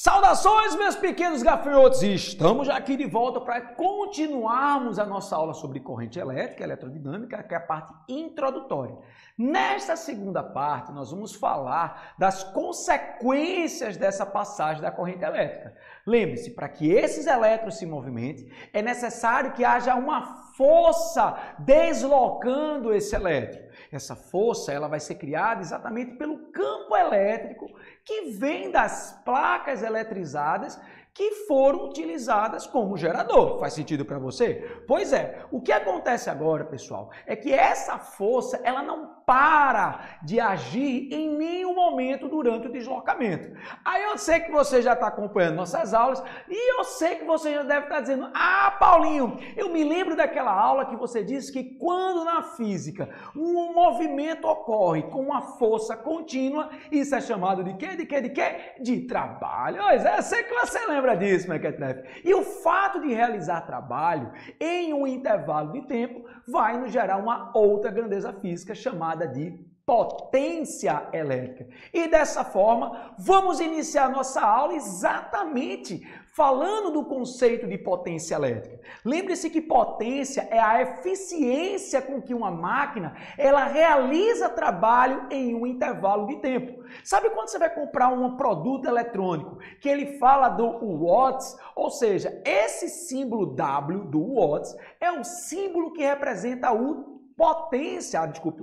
Saudações, meus pequenos gafanhotos! E estamos já aqui de volta para continuarmos a nossa aula sobre corrente elétrica, eletrodinâmica, que é a parte introdutória. Nesta segunda parte, nós vamos falar das consequências dessa passagem da corrente elétrica. Lembre-se, para que esses elétrons se movimentem, é necessário que haja uma força deslocando esse elétron. Essa força ela vai ser criada exatamente pelo campo elétrico que vem das placas eletrizadas que foram utilizadas como gerador. Faz sentido para você? Pois é. O que acontece agora, pessoal, é que essa força ela não para de agir em nenhum momento durante o deslocamento. Aí eu sei que você já está acompanhando nossas aulas e eu sei que você já deve estar dizendo: ah, Paulinho, eu me lembro daquela aula que você disse que quando na física um movimento ocorre com uma força contínua, isso é chamado de quê? De quê? De quê? De trabalho. Pois é, eu sei que você lembra disso, Mequetrefe. E o fato de realizar trabalho em um intervalo de tempo vai nos gerar uma outra grandeza física chamada de potência elétrica. E dessa forma, vamos iniciar nossa aula exatamente falando do conceito de potência elétrica. Lembre-se que potência é a eficiência com que uma máquina ela realiza trabalho em um intervalo de tempo. Sabe quando você vai comprar um produto eletrônico que ele fala do watts, ou seja, esse símbolo W do watts é o símbolo que representa o potência, desculpe,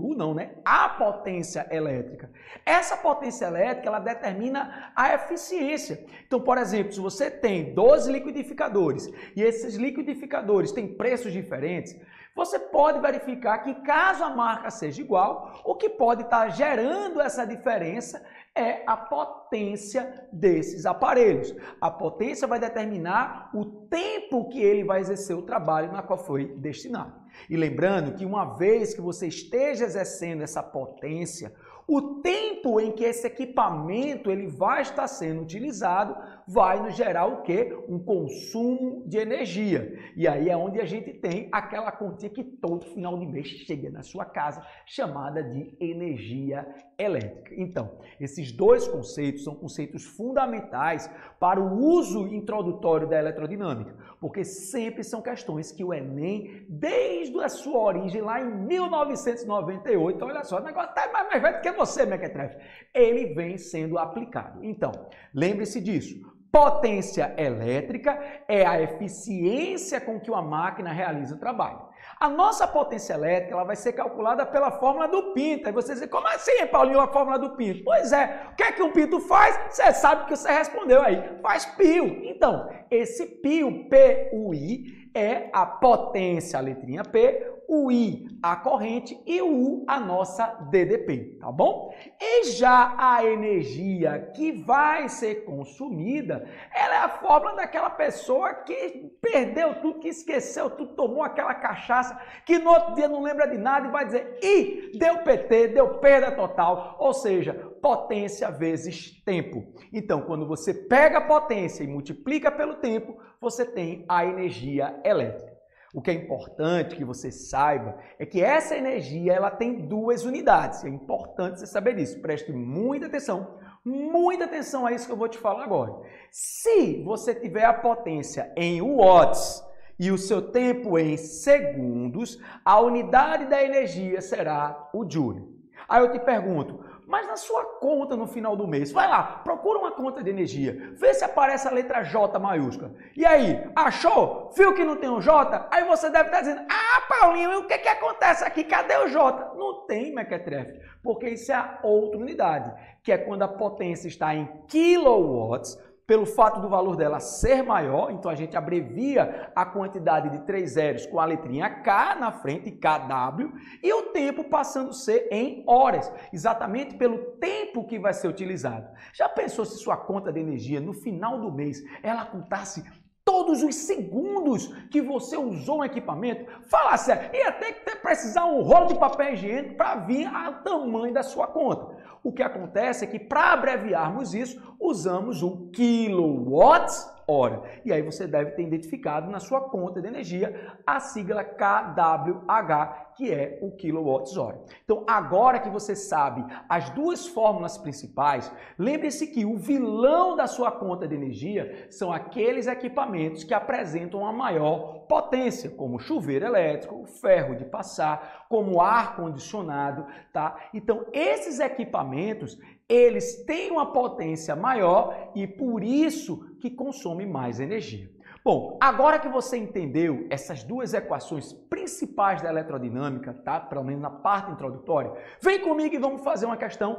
a potência elétrica. Essa potência elétrica, ela determina a eficiência. Então, por exemplo, se você tem 12 liquidificadores e esses liquidificadores têm preços diferentes, você pode verificar que caso a marca seja igual, o que pode estar gerando essa diferença é a potência desses aparelhos. A potência vai determinar o tempo que ele vai exercer o trabalho na qual foi destinado. E lembrando que uma vez que você esteja exercendo essa potência, o tempo em que esse equipamento ele vai estar sendo utilizado vai nos gerar o quê? Um consumo de energia. E aí é onde a gente tem aquela continha que todo final de mês chega na sua casa, chamada de energia elétrica. Então, esses dois conceitos são conceitos fundamentais para o uso introdutório da eletrodinâmica, porque sempre são questões que o Enem, desde a sua origem lá em 1998, olha só, o negócio está mais velho do que você, Mequetrefe, ele vem sendo aplicado. Então, lembre-se disso. Potência elétrica é a eficiência com que uma máquina realiza o trabalho. A nossa potência elétrica ela vai ser calculada pela fórmula do Pinto. Aí você diz, como assim, Paulinho, a fórmula do Pinto? Pois é, o que é que um Pinto faz? Você sabe que você respondeu aí, faz pio. Então, esse pio, P-U-I, é a potência, a letrinha P, o I, a corrente, e o U, a nossa DDP, tá bom? E já a energia que vai ser consumida, ela é a fórmula daquela pessoa que perdeu tudo, que esqueceu tudo, tomou aquela cachaça, que no outro dia não lembra de nada e vai dizer, ih, deu PT, deu perda total, ou seja, potência vezes tempo. Então, quando você pega a potência e multiplica pelo tempo, você tem a energia elétrica. O que é importante que você saiba é que essa energia ela tem duas unidades. É importante você saber disso. Preste muita atenção a isso que eu vou te falar agora. Se você tiver a potência em watts e o seu tempo em segundos, a unidade da energia será o joule. Aí eu te pergunto, mas na sua conta no final do mês, vai lá, procura uma conta de energia, vê se aparece a letra J maiúscula. E aí, achou? Viu que não tem um J? Aí você deve estar dizendo, ah, Paulinho, o que acontece aqui? Cadê o J? Não tem, Mequetrefe, porque isso é a outra unidade, que é quando a potência está em quilowatts. Pelo fato do valor dela ser maior, então a gente abrevia a quantidade de 3 zeros com a letrinha K na frente, KW, e o tempo passando a ser em horas, exatamente pelo tempo que vai ser utilizado. Já pensou se sua conta de energia no final do mês ela contasse todos os segundos que você usou um equipamento? Fala sério, ia ter que precisar um rolo de papel higiênico para vir ao tamanho da sua conta. O que acontece é que para abreviarmos isso, usamos o quilowatts-hora. E aí você deve ter identificado na sua conta de energia a sigla KWH, que é o kWh. Então, agora que você sabe as duas fórmulas principais, lembre-se que o vilão da sua conta de energia são aqueles equipamentos que apresentam a maior potência, como chuveiro elétrico, ferro de passar, como ar-condicionado, tá? Então, esses equipamentos, eles têm uma potência maior e por isso que consomem mais energia. Bom, agora que você entendeu essas duas equações principais da eletrodinâmica, tá? Pelo menos na parte introdutória, vem comigo e vamos fazer uma questão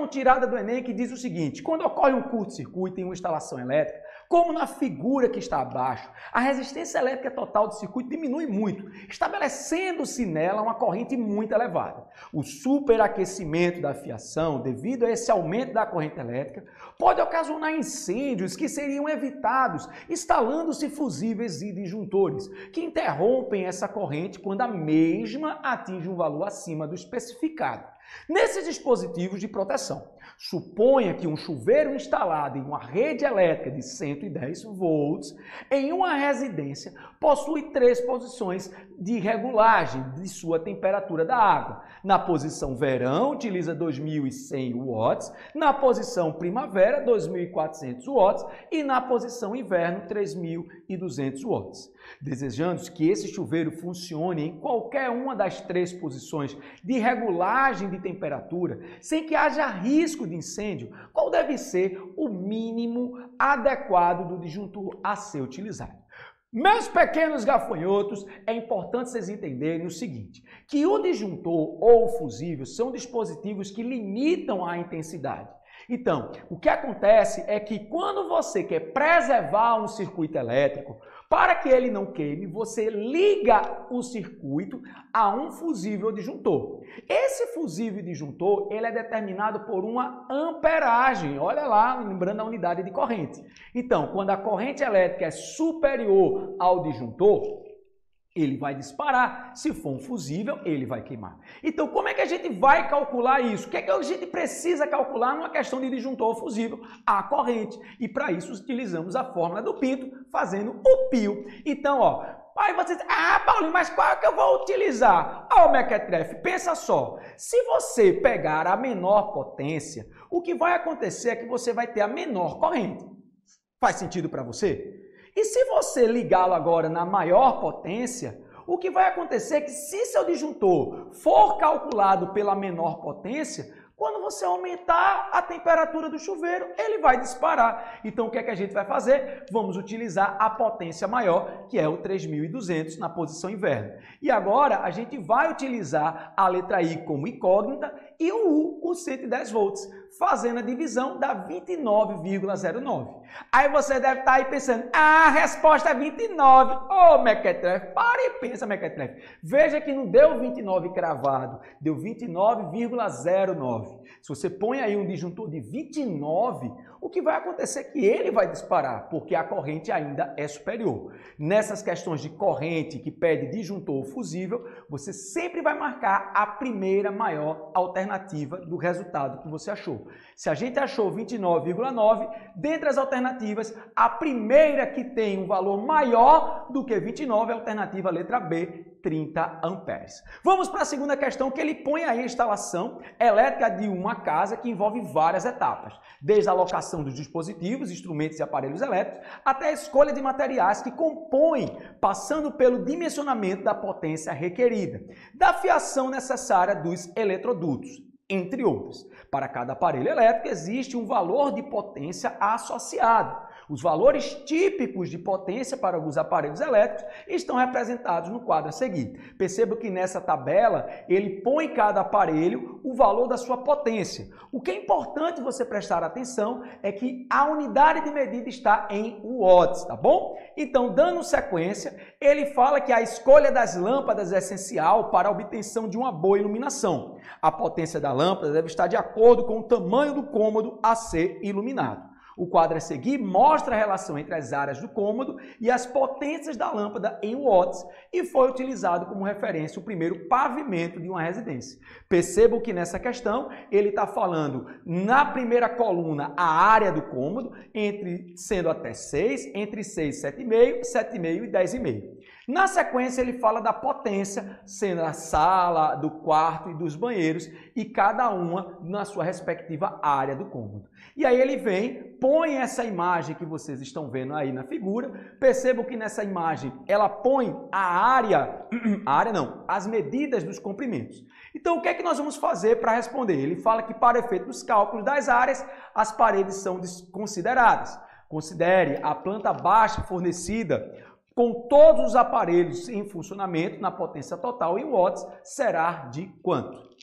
tirada do Enem, que diz o seguinte: quando ocorre um curto-circuito em uma instalação elétrica, como na figura que está abaixo, a resistência elétrica total do circuito diminui muito, estabelecendo-se nela uma corrente muito elevada. O superaquecimento da fiação, devido a esse aumento da corrente elétrica, pode ocasionar incêndios que seriam evitados instalando-se fusíveis e disjuntores, que interrompem essa corrente quando a mesma atinge um valor acima do especificado. Nesses dispositivos de proteção, suponha que um chuveiro instalado em uma rede elétrica de 110 volts em uma residência possui 3 posições de regulagem de sua temperatura da água. Na posição verão, utiliza 2.100 watts, na posição primavera, 2.400 watts e na posição inverno, 3.200 watts. Desejando que esse chuveiro funcione em qualquer uma das 3 posições de regulagem de temperatura, sem que haja risco de incêndio, qual deve ser o mínimo adequado do disjuntor a ser utilizado? Meus pequenos gafanhotos, é importante vocês entenderem o seguinte, que o disjuntor ou o fusível são dispositivos que limitam a intensidade. Então, o que acontece é que quando você quer preservar um circuito elétrico, para que ele não queime, você liga o circuito a um fusível disjuntor. Esse fusível disjuntor, ele é determinado por uma amperagem. Olha lá, lembrando a unidade de corrente. Então, quando a corrente elétrica é superior ao disjuntor, ele vai disparar. Se for um fusível, ele vai queimar. Então, como é que a gente vai calcular isso? O que é que a gente precisa calcular numa questão de disjuntor ou fusível? A corrente. E para isso, utilizamos a fórmula do Pinto, fazendo o pio. Então, ó, aí você diz, Paulinho, mas qual é que eu vou utilizar? Mequetrefe, pensa só. Se você pegar a menor potência, o que vai acontecer é que você vai ter a menor corrente. Faz sentido para você? E se você ligá-lo agora na maior potência, o que vai acontecer é que se seu disjuntor for calculado pela menor potência, quando você aumentar a temperatura do chuveiro, ele vai disparar. Então, o que é que a gente vai fazer? Vamos utilizar a potência maior, que é o 3.200 na posição inverno. E agora, a gente vai utilizar a letra I como incógnita e o U, o 110 volts, fazendo a divisão dá 29,09. Aí você deve estar aí pensando, a resposta é 29. Mequetrefe, para e pensa, Mequetrefe. Veja que não deu 29 cravado, deu 29,09. Se você põe aí um disjuntor de 29, o que vai acontecer é que ele vai disparar, porque a corrente ainda é superior. Nessas questões de corrente que pede disjuntor ou fusível, você sempre vai marcar a primeira maior alternativa do resultado que você achou. Se a gente achou 29,9, dentre as alternativas, a primeira que tem um valor maior do que 29 é a alternativa letra B, 30 amperes. Vamos para a segunda questão, que ele põe aí a instalação elétrica de uma casa que envolve várias etapas, desde a alocação dos dispositivos, instrumentos e aparelhos elétricos, até a escolha de materiais que compõem, passando pelo dimensionamento da potência requerida, da fiação necessária dos eletrodutos, entre outros. Para cada aparelho elétrico existe um valor de potência associado. Os valores típicos de potência para os aparelhos elétricos estão representados no quadro a seguir. Perceba que nessa tabela ele põe em cada aparelho o valor da sua potência. O que é importante você prestar atenção é que a unidade de medida está em watts, tá bom? Então, dando sequência, ele fala que a escolha das lâmpadas é essencial para a obtenção de uma boa iluminação. A potência da lâmpada deve estar de acordo com o tamanho do cômodo a ser iluminado. O quadro a seguir mostra a relação entre as áreas do cômodo e as potências da lâmpada em watts e foi utilizado como referência o primeiro pavimento de uma residência. Percebam que nessa questão ele está falando na primeira coluna a área do cômodo, sendo até 6, entre 6 e 7,5, 7,5 e 10,5. Na sequência ele fala da potência, sendo a sala, do quarto e dos banheiros e cada uma na sua respectiva área do cômodo. E aí ele vem, põe essa imagem que vocês estão vendo aí na figura, percebam que nessa imagem ela põe as medidas dos comprimentos. Então o que é que nós vamos fazer para responder? Ele fala que para efeito dos cálculos das áreas, as paredes são desconsideradas. Considere a planta baixa fornecida com todos os aparelhos em funcionamento na potência total em watts será de quanto?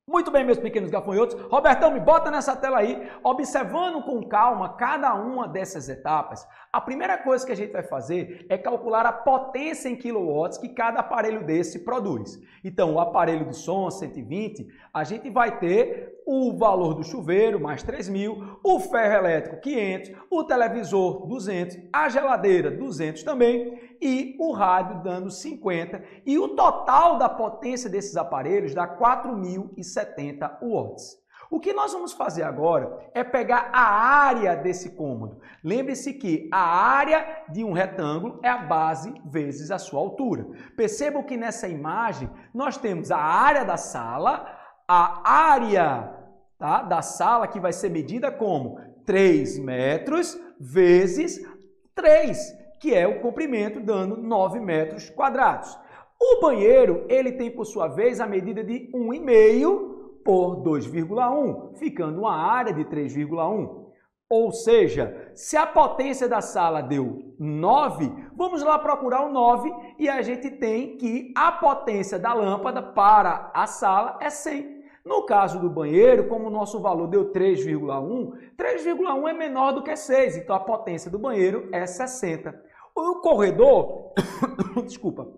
Muito bem, meus pequenos gafanhotos. Robertão, me bota nessa tela aí. Observando com calma cada uma dessas etapas, a primeira coisa que a gente vai fazer é calcular a potência em quilowatts que cada aparelho desse produz. Então, o aparelho de som 120, a gente vai ter o valor do chuveiro, mais 3.000, o ferro elétrico, 500, o televisor, 200, a geladeira, 200 também, e o rádio dando 50, e o total da potência desses aparelhos dá 4.070 watts. O que nós vamos fazer agora é pegar a área desse cômodo. Lembre-se que a área de um retângulo é a base vezes a sua altura. Percebam que nessa imagem nós temos a área da sala, a área da sala que vai ser medida como 3 metros vezes 3, que é o comprimento, dando 9 metros quadrados. O banheiro, ele tem, por sua vez, a medida de 1,5 por 2,1, ficando uma área de 3,1. Ou seja, se a potência da sala deu 9, vamos lá procurar o 9 e a gente tem que a potência da lâmpada para a sala é 100. No caso do banheiro, como o nosso valor deu 3,1, 3,1 é menor do que 6, então a potência do banheiro é 60. O corredor, desculpa,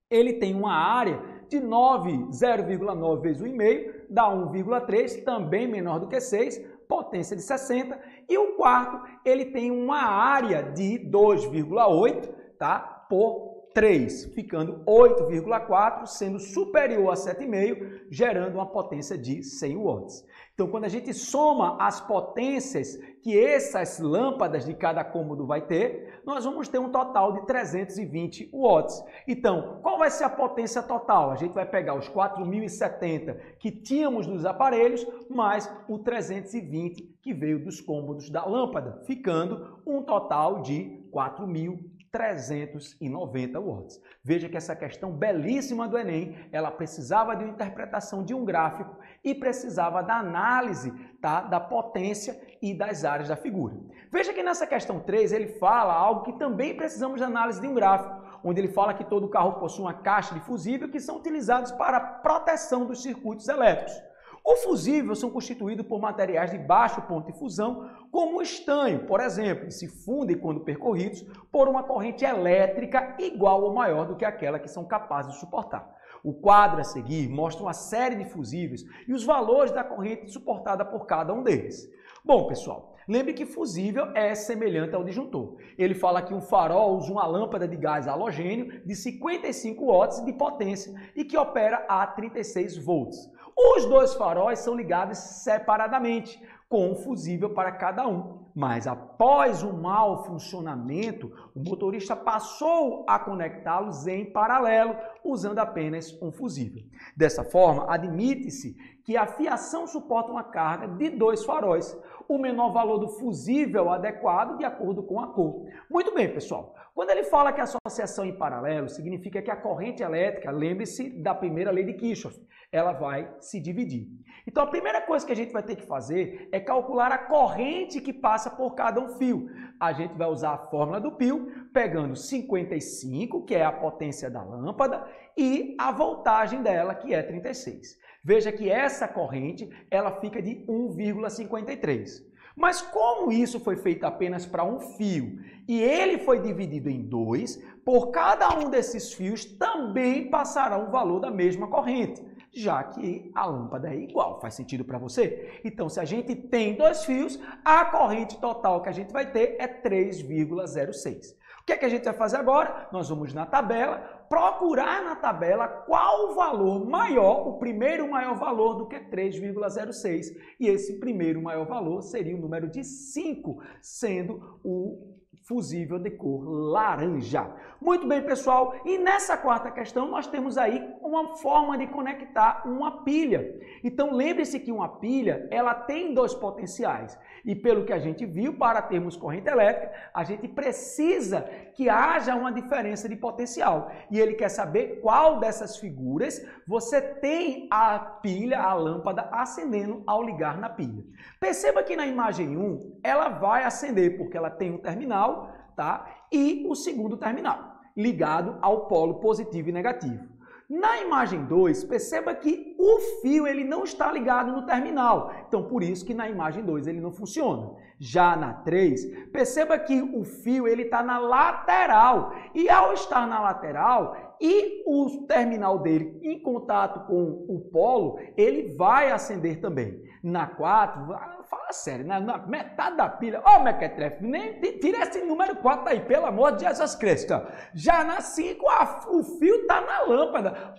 ele tem uma área de 0,9 vezes 1,5, dá 1,3, também menor do que 6, potência de 60. E o quarto, ele tem uma área de 2,8, tá? Por 3, ficando 8,4, sendo superior a 7,5, gerando uma potência de 100 watts. Então, quando a gente soma as potências que essas lâmpadas de cada cômodo vai ter, nós vamos ter um total de 320 watts. Então, qual vai ser a potência total? A gente vai pegar os 4.070 que tínhamos nos aparelhos, mais o 320 que veio dos cômodos da lâmpada, ficando um total de 4.390 watts. Veja que essa questão belíssima do Enem, ela precisava de uma interpretação de um gráfico e precisava da análise, tá, da potência e das áreas da figura. Veja que nessa questão 3 ele fala algo que também precisamos de análise de um gráfico, onde ele fala que todo carro possui uma caixa de fusível que são utilizados para a proteção dos circuitos elétricos. O fusível são constituídos por materiais de baixo ponto de fusão, como o estanho, por exemplo, e se fundem quando percorridos por uma corrente elétrica igual ou maior do que aquela que são capazes de suportar. O quadro a seguir mostra uma série de fusíveis e os valores da corrente suportada por cada um deles. Bom, pessoal, lembre que fusível é semelhante ao disjuntor. Ele fala que um farol usa uma lâmpada de gás halogênio de 55 watts de potência e que opera a 36 volts. Os dois faróis são ligados separadamente, com um fusível para cada um. Mas após um mau funcionamento, o motorista passou a conectá-los em paralelo, usando apenas um fusível. Dessa forma, admite-se que a fiação suporta uma carga de 2 faróis. O menor valor do fusível adequado de acordo com a cor. Muito bem, pessoal. Quando ele fala que a associação em paralelo, significa que a corrente elétrica, lembre-se da primeira lei de Kirchhoff, ela vai se dividir. Então a primeira coisa que a gente vai ter que fazer é calcular a corrente que passa por cada um fio. A gente vai usar a fórmula do pio, pegando 55, que é a potência da lâmpada, e a voltagem dela, que é 36. Veja que essa corrente ela fica de 1,53. Mas como isso foi feito apenas para um fio e ele foi dividido em dois, por cada um desses fios também passará o valor da mesma corrente, já que a lâmpada é igual. Faz sentido para você? Então, se a gente tem dois fios, a corrente total que a gente vai ter é 3,06. O que é que a gente vai fazer agora? Nós vamos na tabela, procurar na tabela qual o valor maior, o primeiro maior valor do que 3,06. E esse primeiro maior valor seria o número de 5, sendo o fusível de cor laranja. Muito bem, pessoal, e nessa quarta questão nós temos aí uma forma de conectar uma pilha. Então lembre-se que uma pilha, ela tem dois potenciais. E pelo que a gente viu, para termos corrente elétrica, a gente precisa que haja uma diferença de potencial. E ele quer saber qual dessas figuras você tem a pilha, a lâmpada, acendendo ao ligar na pilha. Perceba que na imagem 1, ela vai acender porque ela tem um terminal, tá? E o segundo terminal, ligado ao polo positivo e negativo. Na imagem 2, perceba que o fio ele não está ligado no terminal. Então, por isso que na imagem 2 ele não funciona. Já na 3, perceba que o fio ele está na lateral. E ao estar na lateral e o terminal dele em contato com o polo, ele vai acender também. Na 4, fala sério, na metade da pilha, Mequetrefe, nem tira esse número 4 aí, pelo amor de Jesus Cristo. Já na 5, o fio está na lâmpada.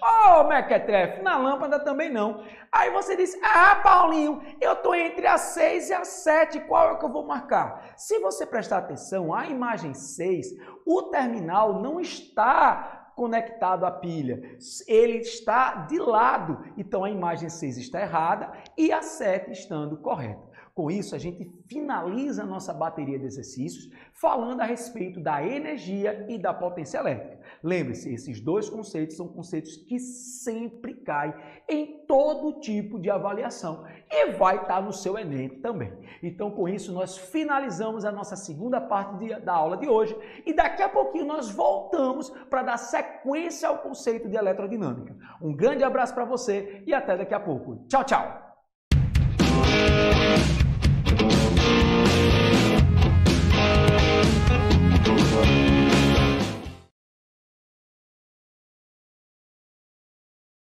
Mequetrefe, na lâmpada também não. Aí você diz, Paulinho, eu estou entre a 6 e a 7, qual é que eu vou marcar? Se você prestar atenção, a imagem 6, o terminal não está conectado à pilha, ele está de lado, então a imagem 6 está errada e a 7 estando correta. Com isso, a gente finaliza a nossa bateria de exercícios falando a respeito da energia e da potência elétrica. Lembre-se, esses dois conceitos são conceitos que sempre caem em todo tipo de avaliação e vai estar no seu Enem também. Então, com isso, nós finalizamos a nossa segunda parte da aula de hoje e daqui a pouquinho nós voltamos para dar sequência ao conceito de eletrodinâmica. Um grande abraço para você e até daqui a pouco. Tchau, tchau!